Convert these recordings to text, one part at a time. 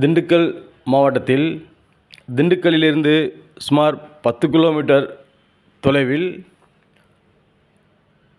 திண்டுக்கல் மாவட்டத்தில் திண்டுக்கல்லிலிருந்து சுமார் 10 கிலோமீட்டர் தொலைவில்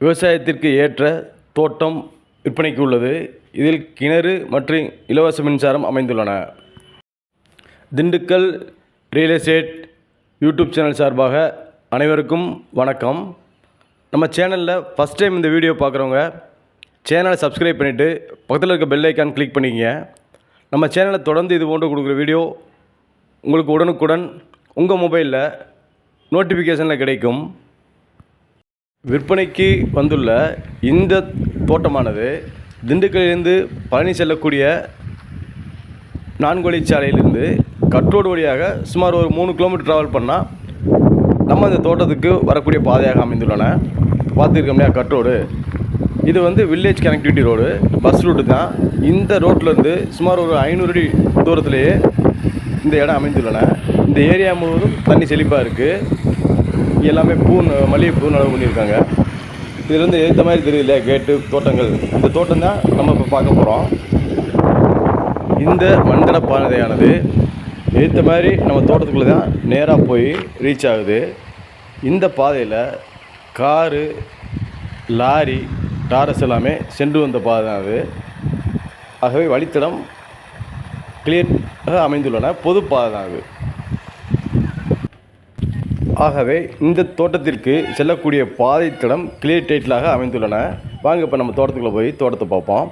விவசாயத்திற்கு ஏற்ற தோட்டம் விற்பனைக்கு உள்ளது. இதில் கிணறு மற்றும் இலவச மின்சாரம் அமைந்துள்ளன. Dindigul real estate YouTube channel சார்பாக அனைவருக்கும் வணக்கம். நம்ம சேனலில் ஃபஸ்ட் டைம் இந்த வீடியோ பார்க்குறவங்க சேனலை சப்ஸ்கிரைப் பண்ணிவிட்டு பக்கத்தில் இருக்க பெல் ஐக்கான் கிளிக் பண்ணிக்கங்க. நம்ம சேனலில் தொடர்ந்து இது போன்று கொடுக்குற வீடியோ உங்களுக்கு உடனுக்குடன் உங்கள் மொபைலில் நோட்டிஃபிகேஷனில் கிடைக்கும். விற்பனைக்கு வந்துள்ள இந்த தோட்டமானது திண்டுக்கல்லிருந்து பழனி செல்லக்கூடிய 4 வழிச்சாலையிலிருந்து கட்ரோடு வழியாக சுமார் ஒரு 3 கிலோமீட்டர் ட்ராவல் பண்ணால் நம்ம இந்த தோட்டத்துக்கு வரக்கூடிய பாதையாக அமைந்துள்ளன. பார்த்துருக்க முடியாது கட்ரோடு. இது village connectivity road, bus route தான். இந்த ரோட்லேருந்து சுமார் ஒரு 500 அடி தூரத்திலேயே இந்த இடம் அமைந்துள்ளன. இந்த ஏரியா முழுவதும் தண்ணி செழிப்பாக இருக்குது. எல்லாமே மல்லிகைப்பூ நடவு பண்ணியிருக்காங்க. இதுலேருந்து ஏற்ற மாதிரி தெரியல கேட்டு தோட்டங்கள். இந்த தோட்டம் தான் நம்ம இப்போ பார்க்க போகிறோம். இந்த மண்தட பாதையானது ஏற்ற மாதிரி நம்ம தோட்டத்துக்குள்ளே தான் நேராக போய் ரீச் ஆகுது. இந்த பாதையில் காரு, லாரி, டாரஸ் எல்லாமே சென்று வந்த பாதை தான் அது. ஆகவே வழித்தடம் கிளியராக அமைந்துள்ளன. பொது பாதை தான் அது. ஆகவே இந்த தோட்டத்திற்கு செல்லக்கூடிய பாதைத்தடம் கிளியர் டைட்டிலாக அமைந்துள்ளன. வாங்க இப்போ நம்ம தோட்டத்துக்குள்ளே போய் தோட்டத்தை பார்ப்போம்.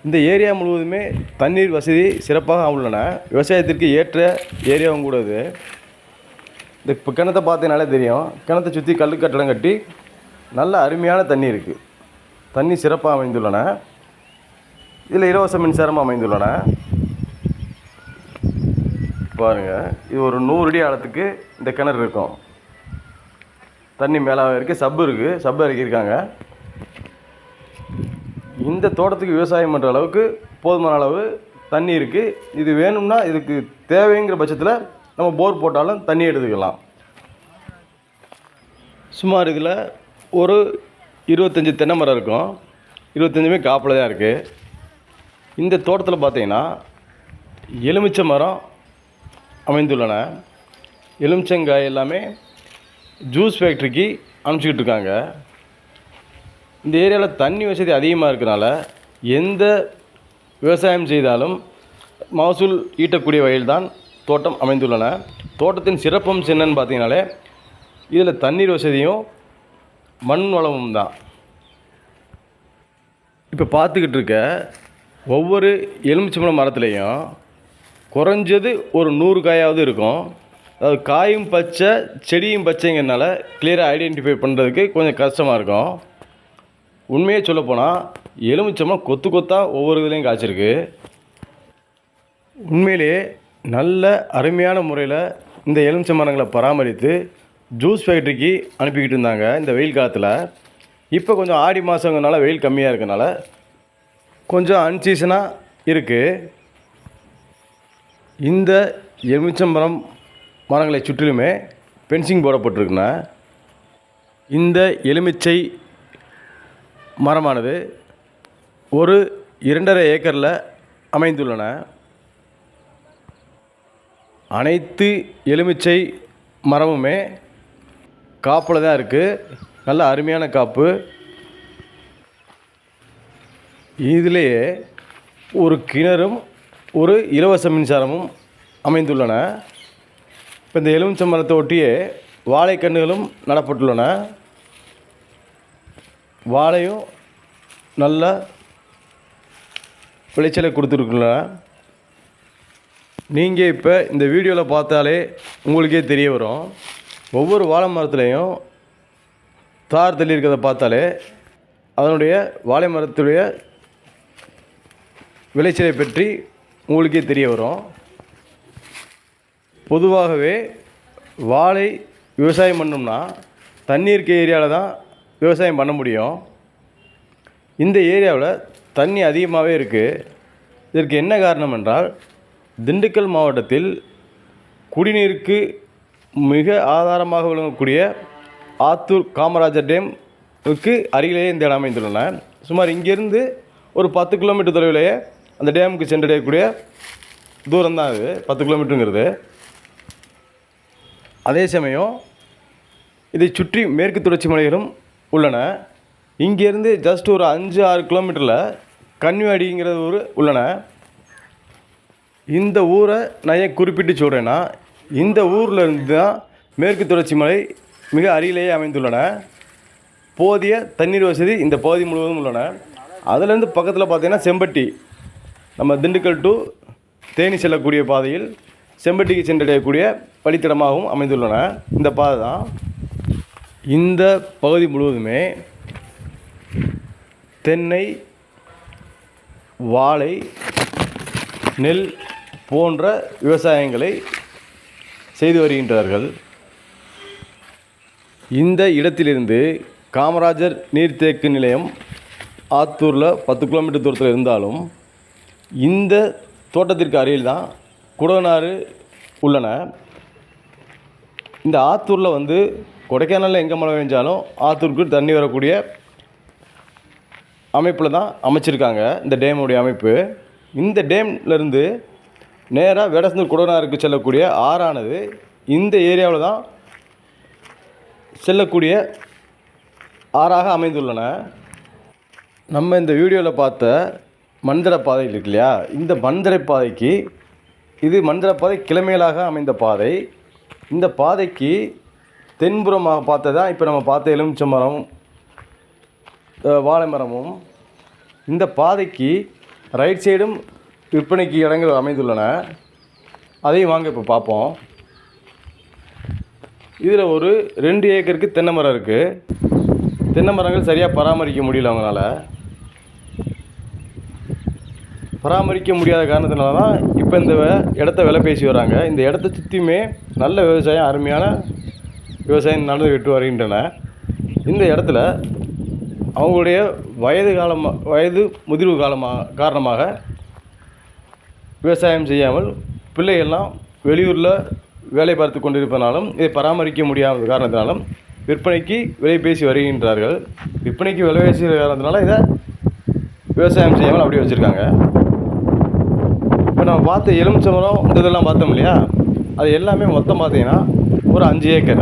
இந்த ஏரியா முழுவதுமே தண்ணீர் வசதி சிறப்பாக உள்ளன. விவசாயத்திற்கு ஏற்ற ஏரியாவும் கூட இது. இந்த இப்போ கிணத்தை பார்த்தீங்கனாலே தெரியும். கிணத்தை சுற்றி கல் கட்டடம் கட்டி நல்ல அருமையான தண்ணி இருக்குது. தண்ணி சிறப்பாக அமைந்துள்ளன. இதில் இலவச மின்சாரம் அமைந்துள்ளன. பாருங்கள், இது ஒரு 100 அடி ஆழத்துக்கு இந்த கிணறு இருக்கும். தண்ணி மேலாக இருக்குது. சப்பு இருக்குது. சப்பு இறக்கியிருக்காங்க. இந்த தோட்டத்துக்கு விவசாயம் பண்ணுற அளவுக்கு போதுமான அளவு தண்ணி இருக்குது. இது வேணும்னா இதுக்கு தேவைங்கிற பட்சத்தில் நம்ம போர் போட்டாலும் தண்ணி எடுத்துக்கலாம். சுமார் இதில் ஒரு 25 தென்னை மரம் இருக்கும். 25மே காப்பில் தான் இருக்குது. இந்த தோட்டத்தில் பார்த்தீங்கன்னா எலுமிச்சை மரம் அமைந்துள்ளன. எலுமிச்சங்காய் எல்லாமே ஜூஸ் ஃபேக்ட்ரிக்கு அனுப்பிச்சிக்கிட்டு இருக்காங்க. இந்த ஏரியாவில் தண்ணி வசதி அதிகமாக இருக்கிறனால எந்த விவசாயம் செய்தாலும் மகசூல் ஈட்டக்கூடிய வகையில் தான் தோட்டம் அமைந்துள்ளன. தோட்டத்தின் சிறப்பம்சம் என்னன்னு பார்த்தீங்கனாலே இதில் தண்ணீர் வசதியும் மண் வளமும் தான். இப்போ பார்த்துக்கிட்டு இருக்க ஒவ்வொரு எலுமிச்சம்பழம் மரத்துலேயும் குறைஞ்சது ஒரு 100 காயாவது இருக்கும். அதாவது காயும் பச்சை, செடியும் பச்சைங்கிறதுனால கிளியராக ஐடென்டிஃபை பண்ணுறதுக்கு கொஞ்சம் கஷ்டமாக இருக்கும். உண்மையே சொல்லப்போனால் எலுமிச்சம்பழம் கொத்து கொத்தாக ஒவ்வொரு இதுலேயும் காய்ச்சிருக்கு. உண்மையிலேயே நல்ல அருமையான முறையில் இந்த எலுமிச்சை மரங்களை பராமரித்து ஜூஸ் ஃபேக்ட்ரிக்கு அனுப்பிக்கிட்டு இருந்தாங்க இந்த வெயில் காலத்தில். இப்போ கொஞ்சம் ஆடி மாதங்கிறனால வெயில் கம்மியாக இருக்கனால கொஞ்சம் அன்சீசனாக இருக்குது. இந்த எலுமிச்சம்பழம் மரங்களை சுற்றிலுமே ஃபென்சிங் போடப்பட்டிருக்குன்னா இந்த எலுமிச்சை மரமானது ஒரு 2.5 ஏக்கரில் அமைந்துள்ளன. அனைத்து எலுமிச்சை மரமுமே காப்பில் தான் இருக்குது. நல்ல அருமையான காப்பு. இதிலேயே ஒரு கிணறும் ஒரு இலவச மின்சாரமும் அமைந்துள்ளன. இப்போ இந்த எலுமிச்சை மரத்தை ஒட்டியே வாழைக்கன்றுகளும் நடப்பட்டுள்ளன. வாழையும் நல்ல விளைச்சலை கொடுத்துருக்குள்ளன. நீங்கள் இப்போ இந்த வீடியோவில் பார்த்தாலே உங்களுக்கே தெரிய வரும். ஒவ்வொரு வாழை மரத்துலேயும் தார் தள்ளி இருக்கிறத பார்த்தாலே அதனுடைய வாழை மரத்துடைய விளைச்சலை பற்றி உங்களுக்கே தெரிய வரும். பொதுவாகவே வாழை விவசாயம் பண்ணோம்னா தண்ணி இருக்க ஏரியாவில் தான் விவசாயம் பண்ண முடியும். இந்த ஏரியாவில் தண்ணி அதிகமாகவே இருக்குது. இதற்கு என்ன காரணம் என்றால் திண்டுக்கல் மாவட்டத்தில் குடிநீருக்கு மிக ஆதாரமாக விளங்கக்கூடிய ஆத்தூர் காமராஜர் டேமுக்கு அருகிலேயே இந்த இடம் அமைந்துள்ளன. சுமார் இங்கேருந்து ஒரு 10 கிலோமீட்டர் தொலைவிலேயே அந்த டேமுக்கு சென்றடையக்கூடிய தூரம் தான் இது 10 கிலோமீட்டருங்கிறது. அதே சமயம் இதை சுற்றி மேற்கு தொடர்ச்சி மலைகளும் உள்ளன. இங்கேருந்து ஜஸ்ட் ஒரு 5-6 கிலோமீட்டரில் கன்னிவாடிங்கிற ஊர் உள்ளன. இந்த ஊரை நான் ஏன் குறிப்பிட்டு சொல்கிறேன்னா, இந்த ஊரில் இருந்து தான் மேற்கு தொடர்ச்சி மலை மிக அருகிலேயே அமைந்துள்ளன. போதிய தண்ணீர் வசதி இந்த பகுதி முழுவதும் உள்ளன. அதுலேருந்து பக்கத்தில் பார்த்திங்கன்னா செம்பட்டி, நம்ம திண்டுக்கல் டு தேனி செல்லக்கூடிய பாதையில் செம்பட்டிக்கு சென்றடையக்கூடிய வழித்தடமாகவும் அமைந்துள்ளன. இந்த பாதை தான். இந்த பகுதி முழுவதுமே தென்னை, வாழை, நெல் போன்ற விவசாயங்களை செய்து வருகின்றார்கள். இந்த இடத்திலிருந்து காமராஜர் நீர்த்தேக்கு நிலையம் ஆத்தூரில் 10 கிலோமீட்டர் தூரத்தில் இருந்தாலும் இந்த தோட்டத்திற்கு அருகில் தான் குடவனாறு உள்ளன. இந்த ஆத்தூரில் வந்து கொடைக்கானலில் எங்கே மழை பெஞ்சாலும் ஆத்தூருக்கு தண்ணி வரக்கூடிய அமைப்பில் தான் அமைச்சிருக்காங்க இந்த டேமுடைய அமைப்பு. இந்த டேம்லேருந்து நேராக வேடசந்தூர் குடவனாருக்கு செல்லக்கூடிய ஆறானது இந்த ஏரியாவில் தான் செல்லக்கூடிய ஆறாக அமைந்துள்ளன. நம்ம இந்த வீடியோவில் பார்த்த மண்தட பாதை இருக்கு இல்லையா, இந்த மண்தட பாதைக்கு இது மண்தட பாதை கிழமைகளாக அமைந்த பாதை. இந்த பாதைக்கு தென்புறமாக பார்த்ததான் இப்போ நம்ம பார்த்த எலுமிச்சை மரம், வாழை மரமும். இந்த பாதைக்கு ரைட் சைடும் விற்பனைக்கு இடங்கள் அமைந்துள்ளன. அதையும் வாங்க இப்போ பார்ப்போம். இதில் ஒரு 2 ஏக்கருக்கு தென்னை மரம் இருக்குது. தென்னை மரங்கள் சரியாக பராமரிக்க முடியல. அவங்களால பராமரிக்க முடியாத காரணத்தினால தான் இப்போ இந்த இடத்த விலை பேசி வராங்க. இந்த இடத்த சுற்றியுமே நல்ல விவசாயம், அருமையான விவசாயம் நடந்துக்கிட்டு வருகின்றன. இந்த இடத்துல அவங்களுடைய வயது முதிர்வு காரணமாக விவசாயம் செய்யாமல் பிள்ளைகள்லாம் வெளியூரில் வேலை பார்த்து கொண்டிருப்பதனாலும் இதை பராமரிக்க முடியாத காரணத்தினாலும் விற்பனைக்கு விலை பேசி வருகின்றார்கள். விற்பனைக்கு விலை பேசி காரணத்தினால இதை விவசாயம் செய்யாமல் அப்படியே வச்சுருக்காங்க. இப்போ நம்ம பார்த்த எலுமிச்சை மரம் இந்த இதெல்லாம் பார்த்தோம் இல்லையா, அது எல்லாமே மொத்தம் பார்த்தீங்கன்னா ஒரு 5 ஏக்கர்.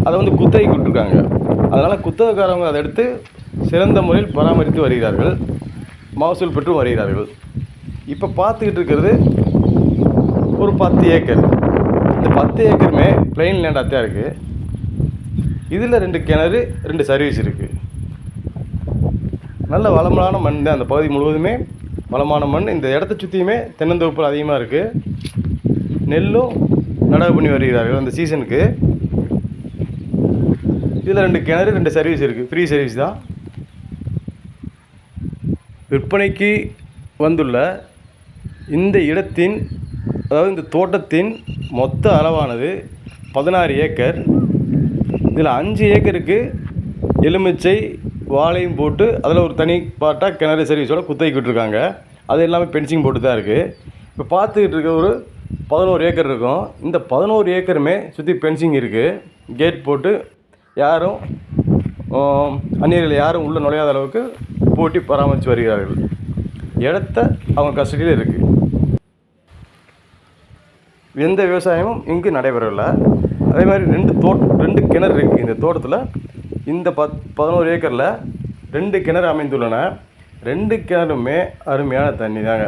அதை வந்து குத்தகைக்கு விட்டுருக்காங்க. அதனால் குத்தகைக்காரவங்க அதை எடுத்து சிறந்த முறையில் பராமரித்து வருகிறார்கள், மகசூல் பெற்று வருகிறார்கள். இப்போ பார்த்துக்கிட்டு இருக்கிறது ஒரு 10 ஏக்கர். இந்த 10 ஏக்கருமே பிளெயின் லேண்டாக தான் இருக்குது. இதில் 2 கிணறு, 2 சர்வீஸ் இருக்குது. நல்ல வளமான மண் தான். அந்த பகுதி முழுவதுமே வளமான மண். இந்த இடத்த சுற்றியுமே தென்னந்தோப்புகள் அதிகமாக இருக்குது. நெல்லும் நடவு பண்ணி வருகிறார்கள் அந்த சீசனுக்கு. இதில் 2 கிணறு, 2 சர்வீஸ் இருக்குது. ஃப்ரீ சர்வீஸ் தான். விற்பனைக்கு வந்துள்ள இந்த இடத்தின், அதாவது இந்த தோட்டத்தின் மொத்த அளவானது 16 ஏக்கர். இதில் 5 ஏக்கருக்கு எலுமிச்சை, வாழையும் போட்டு அதில் ஒரு தனி பாட்டாக கிணறு சர்வீஸோட குத்தகைக்கு விட்டுருக்காங்க. அது எல்லாமே பென்சிங் போட்டு தான் இருக்குது. இப்போ பார்த்துக்கிட்டு இருக்க ஒரு 11 ஏக்கர் இருக்கும். இந்த 11 ஏக்கருமே சுற்றி பென்சிங் இருக்குது. கேட் போட்டு யாரும் அந்நியர்கள் யாரும் உள்ளே நுழையாத அளவுக்கு போட்டி பராமரித்து வருகிறார்கள். இடத்த அவங்க கஸ்டடியில் இருக்குது. எந்த விவசாயமும் இங்கு நடைபெறவில்லை. அதே மாதிரி 2 கிணறு இருக்குது இந்த தோட்டத்தில். இந்த 11 ஏக்கரில் 2 கிணறு அமைந்துள்ளன. 2 கிணறுமே அருமையான தண்ணி தாங்க,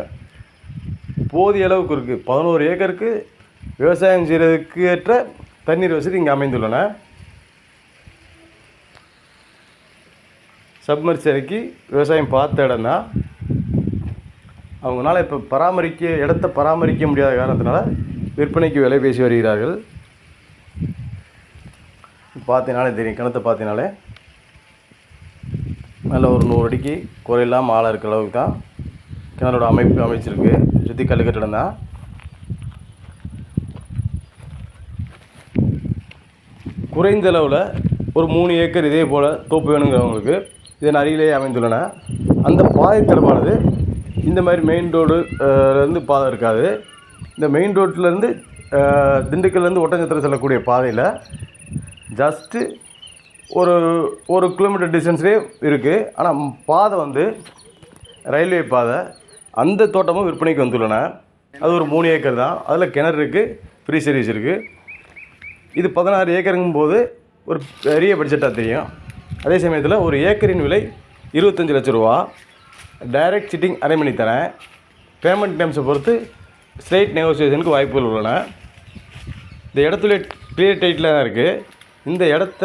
போதிய அளவுக்கு இருக்குது. 11 ஏக்கருக்கு விவசாயம் செய்கிறதுக்கு ஏற்ற தண்ணீர் வசதி இங்கே அமைந்துள்ளன. சப்மர்சரிக்கு விவசாயம் பார்த்த இடம் தான். அவங்களால இப்போ இடத்த பராமரிக்க முடியாத காரணத்தினால விற்பனைக்கு விலை பேசி வருகிறார்கள். பார்த்தீங்கனாலே தெரியும், கிணத்தை பார்த்தீங்கனாலே நல்ல ஒரு 100 அடிக்கு குறையில்லாமல் ஆழம் இருக்கிற அளவுக்கு தான் கிணறோட அமைச்சிருக்கு. சுற்றி கல் கட்டிடம் தான். குறைந்த அளவில் ஒரு 3 ஏக்கர் இதே போல் தோப்பு வேணுங்கிறவங்களுக்கு இதன் அருகிலேயே அமைந்துள்ளன. அந்த பாதை தடமானது இந்த மாதிரி மெயின் ரோடுலேருந்து பாதை இருக்காது. இந்த மெயின் ரோட்லேருந்து திண்டுக்கல்லேருந்து ஒட்டஞ்சத்திரம் செல்லக்கூடிய பாதையில் ஜஸ்ட்டு ஒரு கிலோமீட்டர் டிஸ்டன்ஸ்லேயே இருக்குது. ஆனால் பாதை வந்து ரயில்வே பாதை. அந்த தோட்டமும் விற்பனைக்கு வந்துள்ளன. அது ஒரு 3 ஏக்கர் தான். அதில் கிணறு இருக்குது, ஃப்ரீ சர்வீஸ் இருக்குது. இது 16 ஏக்கருங்கும் போது ஒரு பெரிய பட்ஜெட்டாக தெரியும். அதே சமயத்தில் ஒரு ஏக்கரின் விலை 25 லட்ச ரூபா. டைரக்ட் சிட்டிங் அரேஞ்ச் பண்ணி தரேன். பேமெண்ட் டேர்ம்ஸை பொறுத்து ஸ்ட்ரைட் நெகோசியேஷனுக்கு வாய்ப்புகள் உள்ளன. இந்த இடத்துல கிளியர் டைட்டில் தான் இருக்குது. இந்த இடத்த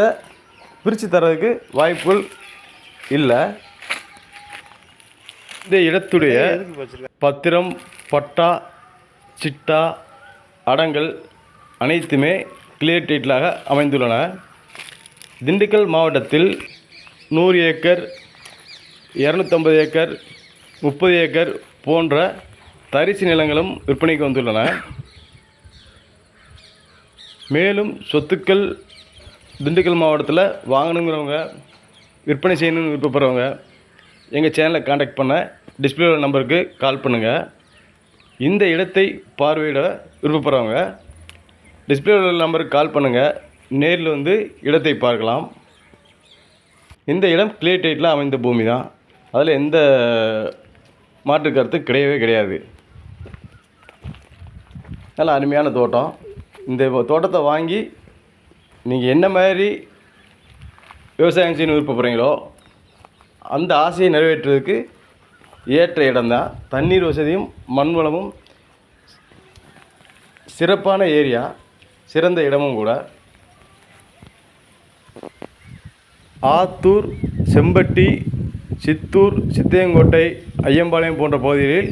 பிரித்து தர்றதுக்கு வாய்ப்புகள் இல்லை. இந்த இடத்துடைய பத்திரம், பட்டா, சிட்டா, அடங்கல் அனைத்துமே கிளியர் டைட்டிலாக அமைந்துள்ளன. திண்டுக்கல் மாவட்டத்தில் 100 ஏக்கர், 250 ஏக்கர், 30 ஏக்கர் போன்ற தரிசு நிலங்களும் விற்பனைக்கு வந்துள்ளன. மேலும் சொத்துக்கள் திண்டுக்கல் மாவட்டத்தில் வாங்கணுங்கிறவங்க, விற்பனை செய்யணும்னு விருப்பப்படுறவங்க எங்கள் சேனலை காண்டாக்ட் பண்ண டிஸ்பிளே நம்பருக்கு கால் பண்ணுங்கள். இந்த இடத்தை பார்வையிட விருப்பப்படுறவங்க டிஸ்பிளே நம்பருக்கு கால் பண்ணுங்கள். நேரில் வந்து இடத்தை பார்க்கலாம். இந்த இடம் கிளியர் டைட்டில் அமைந்த பூமி தான். அதில் எந்த மாற்று கருத்து கிடையவே கிடையாது. நல்ல அருமையான தோட்டம். இந்த தோட்டத்தை வாங்கி நீங்கள் என்ன மாதிரி விவசாயம் செய்யணும் விருப்பப்படுறீங்களோ அந்த ஆசையை நிறைவேற்றுறதுக்கு ஏற்ற இடம்தான். தண்ணீர் வசதியும் மண் வளமும் சிறப்பான ஏரியா, சிறந்த இடமும் கூட. ஆத்தூர், செம்பட்டி, சித்தூர், சித்தையங்கோட்டை, ஐயம்பாளையம் போன்ற பகுதிகளில்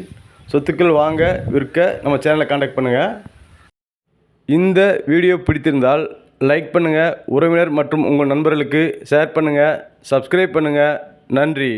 சொத்துக்கள் வாங்க விற்க நம்ம சேனலை காண்டாக்ட் பண்ணுங்கள். இந்த வீடியோ பிடித்திருந்தால் லைக் பண்ணுங்கள். உறவினர் மற்றும் உங்கள் நண்பர்களுக்கு ஷேர் பண்ணுங்கள். சப்ஸ்கிரைப் பண்ணுங்கள். நன்றி.